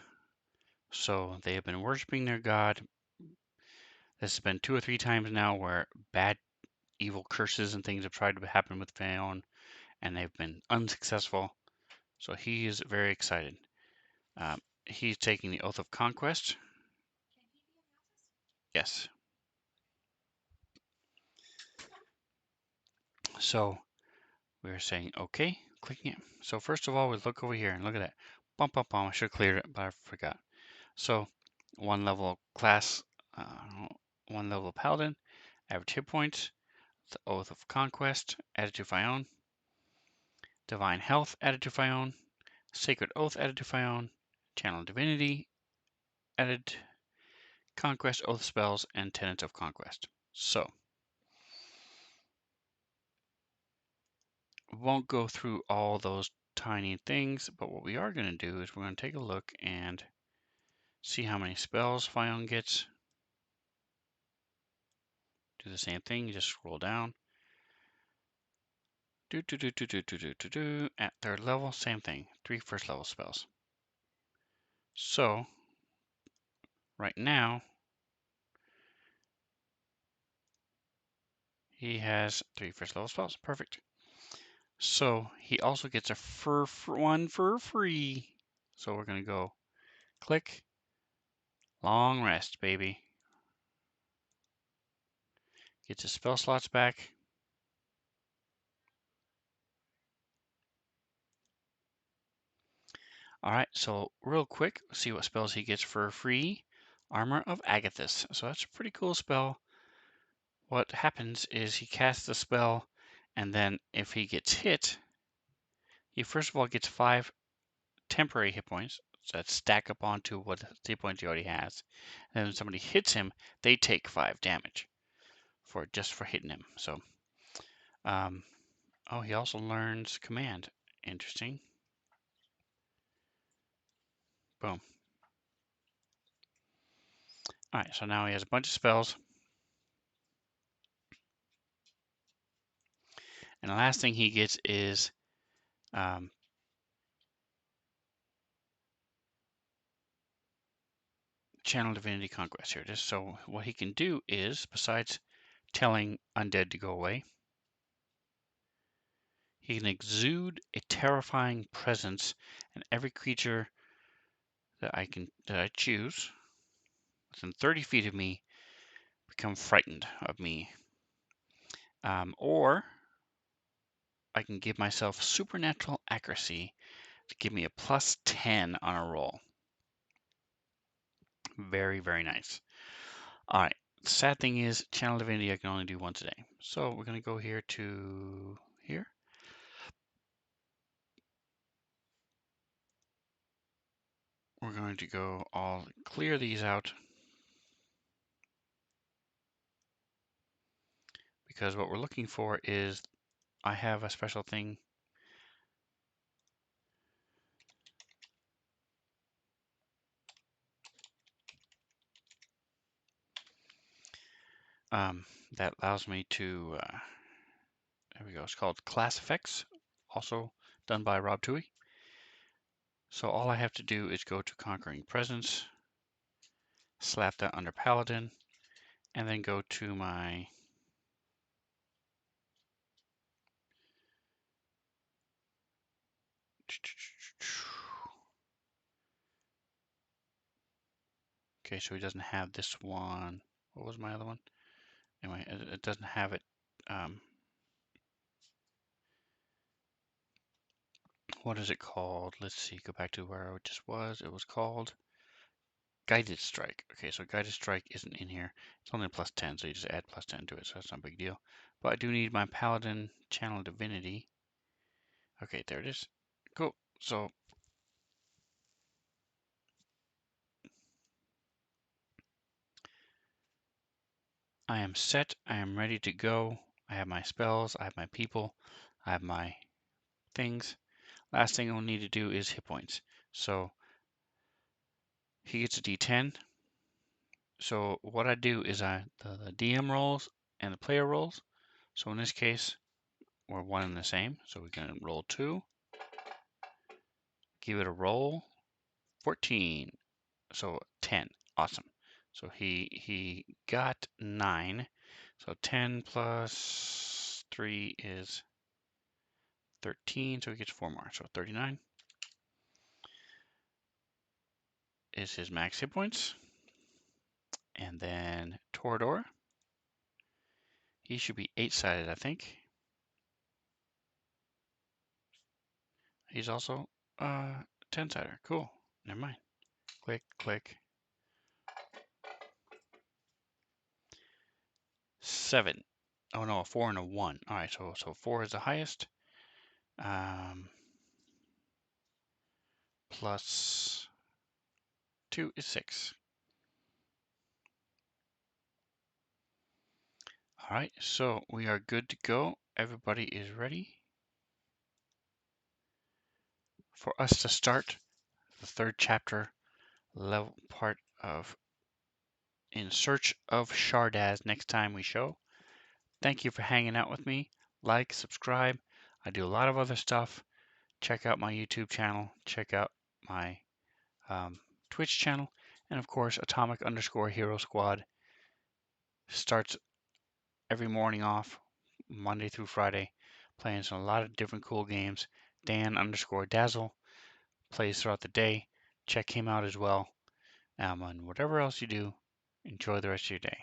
So they have been worshiping their god. This has been 2 or 3 times now where bad, evil curses and things have tried to happen with Fion, and they've been unsuccessful. So he is very excited. He's taking the Oath of Conquest. Yes. So we're saying okay, clicking it. So first of all, we look over here and look at that. Bum, bum, bum. I should have cleared it, but I forgot. So 1 level class, 1 level paladin, average hit points, the Oath of Conquest, added to Fion, Divine Health, added to Fion, Sacred Oath, added to Fion, Channel Divinity, added, Conquest, Oath spells, and Tenets of Conquest. So won't go through all those tiny things, but what we are going to do is we're going to take a look and see how many spells Fion gets. Do the same thing, you just scroll down. At 3rd level, same thing, 3 1st level spells. So right now, He has 3 first level spells. Perfect. So he also gets a one for free. So we're going to go click, long rest, baby. Gets his spell slots back. All right, so real quick, see what spells he gets for free. Armor of Agathis. So that's a pretty cool spell. What happens is he casts the spell, and then if he gets hit, he first of all gets 5 temporary hit points. So that stack up onto what hit points he already has. And when somebody hits him, they take 5 damage for just for hitting him. So, oh, he also learns command. Interesting. Boom. All right, so now he has a bunch of spells. And the last thing he gets is Channel Divinity Conquest. Here it is. So what he can do is, besides telling undead to go away, he can exude a terrifying presence, and every creature that I choose within 30 feet of me become frightened of me. Or I can give myself supernatural accuracy to give me a plus 10 on a roll. Very, very nice. All right. The sad thing is, Channel Divinity I can only do once a day. So we're going to go here to here. We're going to go all clear these out because what we're looking for is I have a special thing. That allows me to, there we go, it's called Class Effects, also done by Rob Toohey. So all I have to do is go to Conquering Presence, slap that under Paladin, and then go to my okay, so he doesn't have this one. What was my other one? Anyway, it doesn't have it. What is it called? Let's see, go back to where it just was. It was called Guided Strike. Okay, so Guided Strike isn't in here. It's only a plus 10, so you just add plus 10 to it, so that's not a big deal. But I do need my Paladin Channel Divinity. Okay, there it is. Cool. So I am set. I am ready to go. I have my spells. I have my people. I have my things. Last thing I'll need to do is hit points. So he gets a D10. So what I do is the DM rolls and the player rolls. So in this case, we're one and the same. So we can roll 2, give it a roll, 14. So 10. Awesome. So he got 9. So 10 plus 3 is 13. So he gets 4 more. So 39 is his max hit points. And then Torador. He should be 8-sided, I think. He's also 10-sider. Cool. Never mind. Click, click. 7. Oh no, a 4 and a 1. All right, so 4 is the highest. Plus 2 is 6. All right, so we are good to go. Everybody is ready for us to start the 3rd chapter level part of In Search of Shardaz next time we show. Thank you for hanging out with me. Like, subscribe. I do a lot of other stuff. Check out my YouTube channel. Check out my Twitch channel. And of course, Atomic_Hero Squad starts every morning off Monday through Friday, playing a lot of different cool games. Dan_Dazzle plays throughout the day. Check him out as well. And whatever else you do, enjoy the rest of your day.